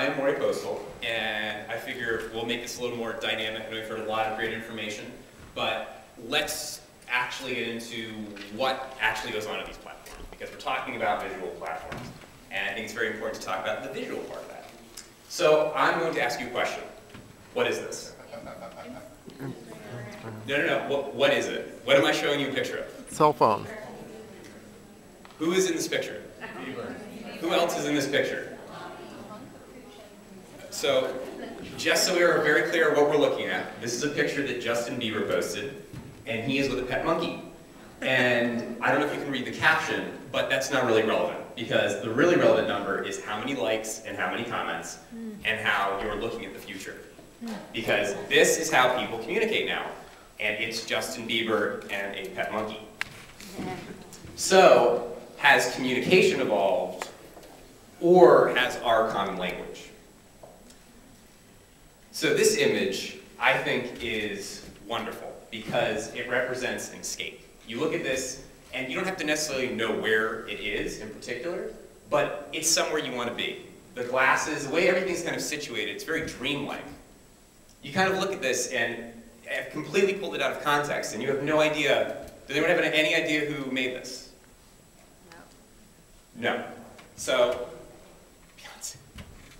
I'm Maury Postal, and I figure we'll make this a little more dynamic. I know we've heard a lot of great information, but let's actually get into what actually goes on in these platforms, because we're talking about visual platforms, and I think it's very important to talk about the visual part of that. So I'm going to ask you a question. What is this? No. What is it? What am I showing you a picture of? Cell phone. Who is in this picture? Bieber. Who else is in this picture? So, just so we are very clear what we're looking at, this is a picture that Justin Bieber posted, and he is with a pet monkey. And I don't know if you can read the caption, but that's not really relevant, because the really relevant number is how many likes and how many comments, and how you're looking at the future. Because this is how people communicate now, and it's Justin Bieber and a pet monkey. So, has communication evolved, or has our common language? So this image, I think, is wonderful because it represents an escape. You look at this, and you don't have to necessarily know where it is in particular, but it's somewhere you want to be. The glasses, the way everything's kind of situated, it's very dreamlike. You kind of look at this, and I've completely pulled it out of context, and you have no idea. Does anyone have any idea who made this? No. So, let's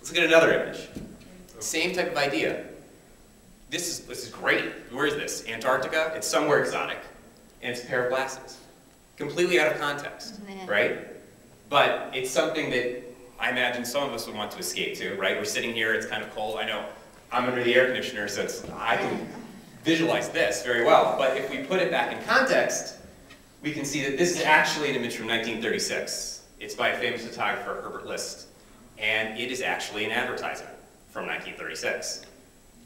look at another image. Same type of idea. This is great. Where is this? Antarctica? It's somewhere exotic. And it's a pair of glasses. Completely out of context, right? But it's something that I imagine some of us would want to escape to, right? We're sitting here, it's kind of cold. I know I'm under the air conditioner, so I can visualize this very well. But if we put it back in context, we can see that this is actually an image from 1936. It's by a famous photographer, Herbert List. And it is actually an advertisement from 1936.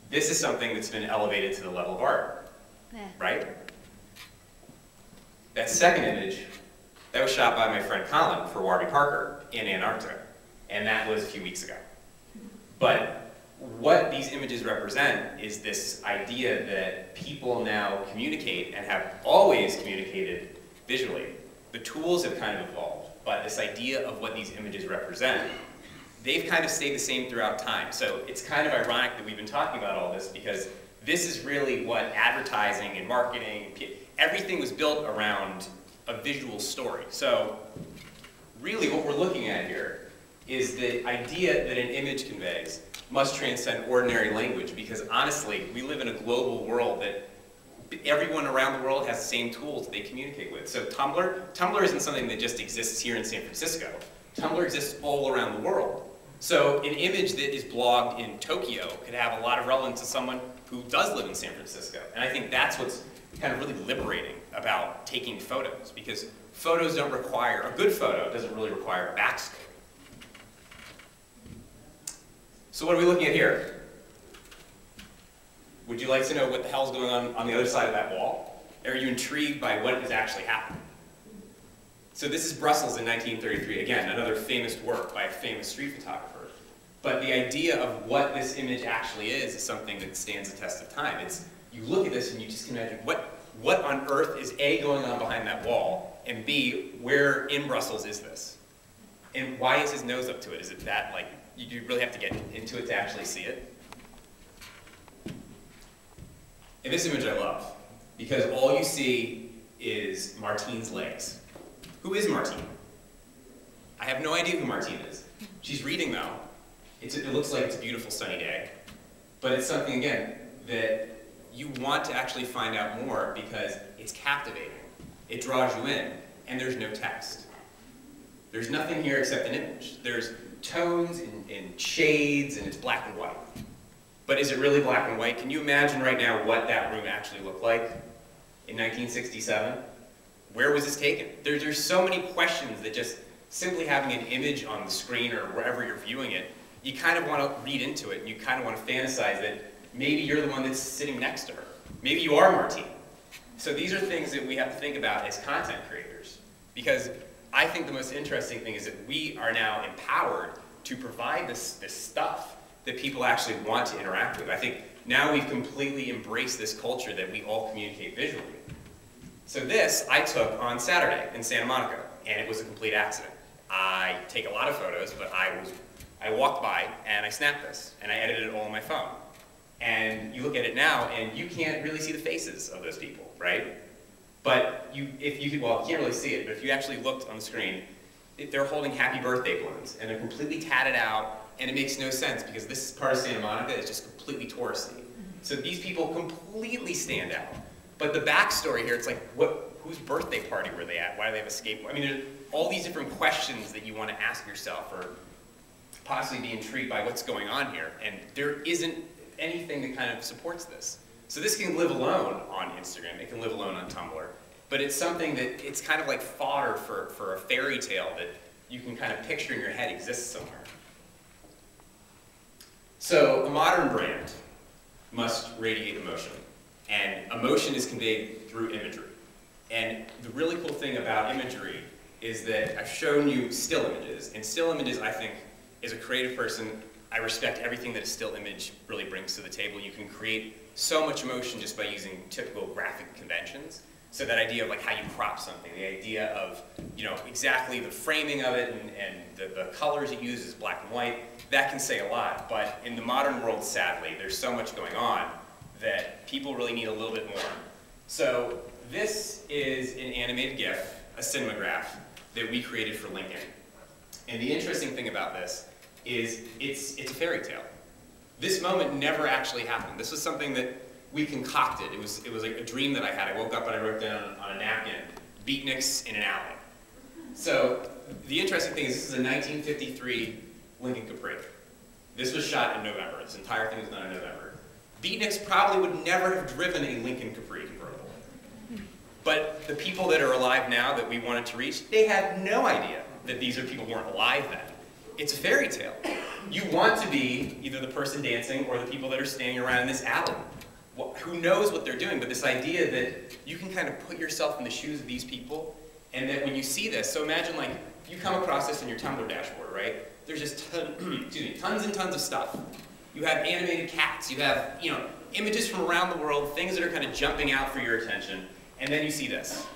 This is something that's been elevated to the level of art, right? That second image, that was shot by my friend Colin for Warby Parker in Antarctica, and that was a few weeks ago. But what these images represent is this idea that people now communicate and have always communicated visually. The tools have kind of evolved, but this idea of what these images represent, they've kind of stayed the same throughout time. So it's kind of ironic that we've been talking about all this, because this is really what advertising and marketing, everything was built around a visual story. So really what we're looking at here is the idea that an image conveys must transcend ordinary language, because honestly, we live in a global world that everyone around the world has the same tools they communicate with. So Tumblr isn't something that just exists here in San Francisco. Tumblr exists all around the world. So an image that is blogged in Tokyo could have a lot of relevance to someone who does live in San Francisco. And I think that's what's kind of really liberating about taking photos, because photos don't require, a good photo doesn't really require a backscape. So what are we looking at here? Would you like to know what the hell's going on the other side of that wall? Are you intrigued by what is actually happening? So this is Brussels in 1933. Again, another famous work by a famous street photographer. But the idea of what this image actually is something that stands the test of time. It's, you look at this and you just can imagine what on earth is A, going on behind that wall, and B, where in Brussels is this? And why is his nose up to it? Is it that, like, you really have to get into it to actually see it? And this image I love, because all you see is Martine's legs. Who is Martine? I have no idea who Martine is. She's reading though. It looks like it's a beautiful sunny day. But it's something, again, that you want to actually find out more because it's captivating. It draws you in, and there's no text. There's nothing here except an image. There's tones and shades, and it's black and white. But is it really black and white? Can you imagine right now what that room actually looked like in 1967? Where was this taken? There's so many questions that just simply having an image on the screen or wherever you're viewing it, you kind of want to read into it, and you kind of want to fantasize that maybe you're the one that's sitting next to her. Maybe you are Martine. So these are things that we have to think about as content creators, because I think the most interesting thing is that we are now empowered to provide this stuff that people actually want to interact with. I think now we've completely embraced this culture that we all communicate visually. So this I took on Saturday in Santa Monica, and it was a complete accident. I take a lot of photos, but I I walked by and I snapped this and I edited it all on my phone. And you look at it now and you can't really see the faces of those people, right? But if you can't really see it, but if you actually looked on the screen, they're holding happy birthday balloons and they're completely tatted out, and it makes no sense because this part of Santa Monica is just completely touristy. So these people completely stand out. But the backstory here, it's like, whose birthday party were they at? Why do they have a skateboard? I mean, there's all these different questions that you want to ask yourself or possibly be intrigued by what's going on here. And there isn't anything that kind of supports this. So this can live alone on Instagram. It can live alone on Tumblr. But it's something that, it's kind of like fodder for a fairy tale that you can kind of picture in your head exists somewhere. So a modern brand must radiate emotion. And emotion is conveyed through imagery. And the really cool thing about imagery is that I've shown you still images. And still images, I think, as a creative person, I respect everything that a still image really brings to the table. You can create so much emotion just by using typical graphic conventions. So that idea of like how you crop something, the idea of, you know, exactly the framing of it and the colors it uses, black and white, that can say a lot. But in the modern world, sadly, there's so much going on that people really need a little bit more. So this is an animated GIF, a cinematograph, that we created for Lincoln. And the interesting thing about this is it's a fairy tale. This moment never actually happened. This was something that we concocted. It was like a dream that I had. I woke up and I wrote down on a napkin, beatniks in an alley. So the interesting thing is this is a 1953 Lincoln Capri. This was shot in November. This entire thing was done in November. Beatniks probably would never have driven a Lincoln Capri convertible. But the people that are alive now that we wanted to reach, they had no idea that these are people who weren't alive then. It's a fairy tale. You want to be either the person dancing or the people that are standing around in this alley. Well, who knows what they're doing, but this idea that you can kind of put yourself in the shoes of these people, and that when you see this, so imagine like, you come across this in your Tumblr dashboard, right? There's just tons and tons of stuff. You have animated cats, you have, you know, images from around the world, things that are kind of jumping out for your attention, and then you see this.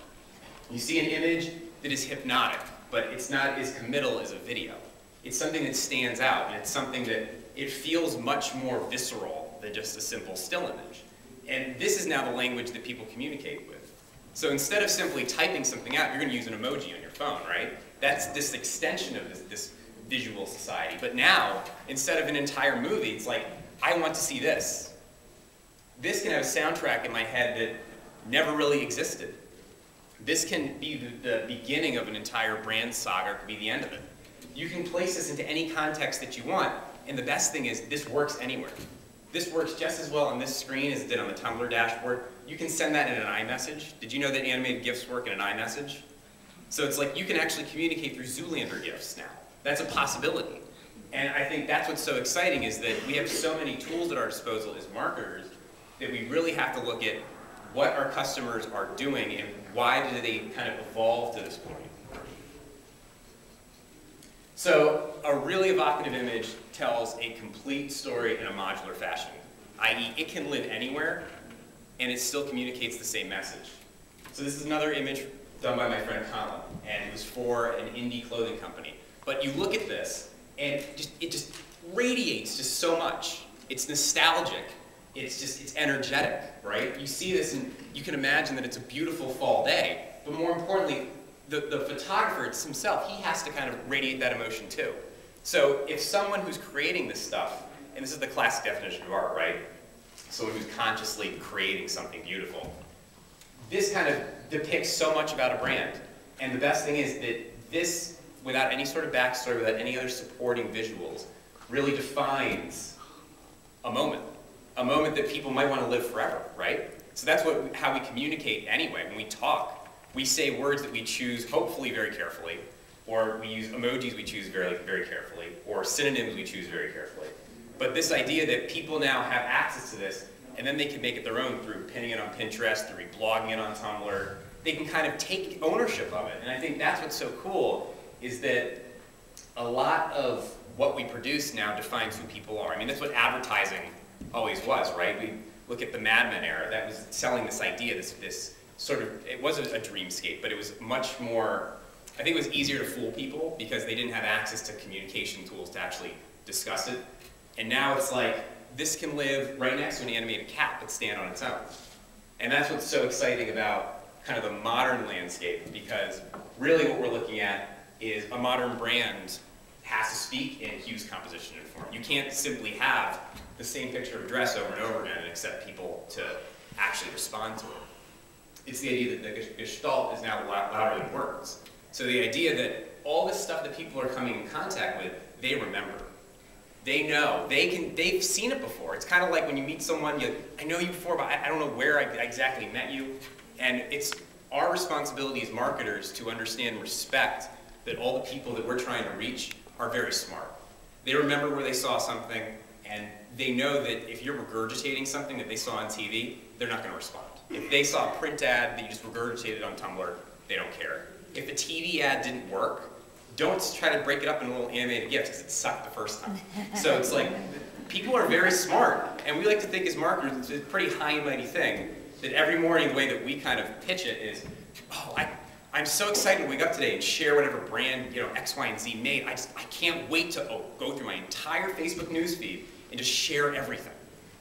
You see an image that is hypnotic, but it's not as committal as a video. It's something that stands out, and it's something that it feels much more visceral than just a simple still image. And this is now the language that people communicate with. So instead of simply typing something out, you're going to use an emoji on your phone, right? That's this extension of this visual society. But now, instead of an entire movie, it's like, I want to see this. This can have a soundtrack in my head that never really existed. This can be the beginning of an entire brand saga, or it could be the end of it. You can place this into any context that you want, and the best thing is this works anywhere. This works just as well on this screen as it did on the Tumblr dashboard. You can send that in an iMessage. Did you know that animated GIFs work in an iMessage? So it's like you can actually communicate through Zoolander GIFs now. That's a possibility. And I think that's what's so exciting is that we have so many tools at our disposal as marketers that we really have to look at what our customers are doing and why did they kind of evolve to this point. So a really evocative image tells a complete story in a modular fashion, i.e. it can live anywhere and it still communicates the same message. So this is another image done by my friend Colin, and it was for an indie clothing company. But you look at this and it just radiates just so much. It's nostalgic, it's energetic, right? You see this and you can imagine that it's a beautiful fall day, but more importantly, the photographer himself, he has to kind of radiate that emotion too. So if someone who's creating this stuff, and this is the classic definition of art, right? Someone who's consciously creating something beautiful. This kind of depicts so much about a brand. And the best thing is that this, without any sort of backstory, without any other supporting visuals, really defines a moment that people might want to live forever, right? So that's how we communicate anyway. When we talk, we say words that we choose hopefully very carefully, or we use emojis we choose very, very carefully, or synonyms we choose very carefully. But this idea that people now have access to this, and then they can make it their own through pinning it on Pinterest, through reblogging it on Tumblr, they can kind of take ownership of it. And I think that's what's so cool, is that a lot of what we produce now defines who people are. I mean, that's what advertising always was, right? We look at the Mad Men era, that was selling this idea, this sort of, it was a dreamscape, but it was much more, I think it was easier to fool people because they didn't have access to communication tools to actually discuss it. And now it's like, this can live right next to an animated cat but stand on its own. And that's what's so exciting about kind of the modern landscape, because really what we're looking at is a modern brand has to speak in hues, composition, and form. You can't simply have the same picture of a dress over and over again and expect people to actually respond to it. It's the idea that the gestalt is now louder than words. So the idea that all this stuff that people are coming in contact with, they remember. They know. They've seen it before. It's kind of like when you meet someone, I know you before, but I don't know where I exactly met you. And it's our responsibility as marketers to understand and respect that all the people that we're trying to reach are very smart. They remember where they saw something, and they know that if you're regurgitating something that they saw on TV, they're not going to respond. If they saw a print ad that you just regurgitated on Tumblr, they don't care. If the TV ad didn't work, don't try to break it up in little animated GIFs because it sucked the first time. So it's like, people are very smart, and we like to think as marketers it's a pretty high and mighty thing that every morning the way that we kind of pitch it is, oh, I'm so excited to wake up today and share whatever brand X, Y, and Z made. I can't wait to go through my entire Facebook newsfeed and just share everything.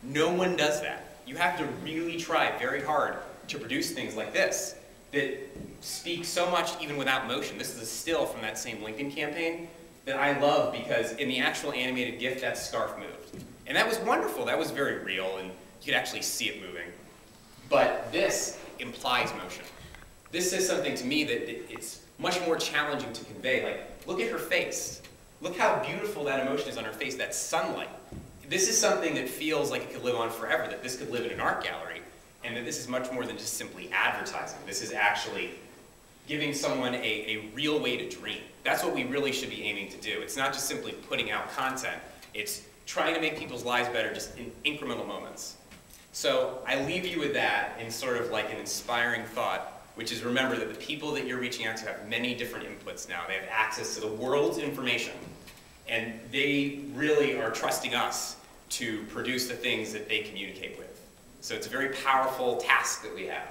No one does that. You have to really try very hard to produce things like this that speak so much even without motion. This is a still from that same LinkedIn campaign that I love because in the actual animated GIF, that scarf moved. And that was wonderful. That was very real, and you could actually see it moving. But this implies motion. This says something to me that it's much more challenging to convey. Like, look at her face. Look how beautiful that emotion is on her face, that sunlight. This is something that feels like it could live on forever, that this could live in an art gallery, and that this is much more than just simply advertising. This is actually giving someone a real way to dream. That's what we really should be aiming to do. It's not just simply putting out content. It's trying to make people's lives better just in incremental moments. So I leave you with that in sort of like an inspiring thought, which is remember that the people that you're reaching out to have many different inputs now. They have access to the world's information, and they really are trusting us to produce the things that they communicate with. So it's a very powerful task that we have.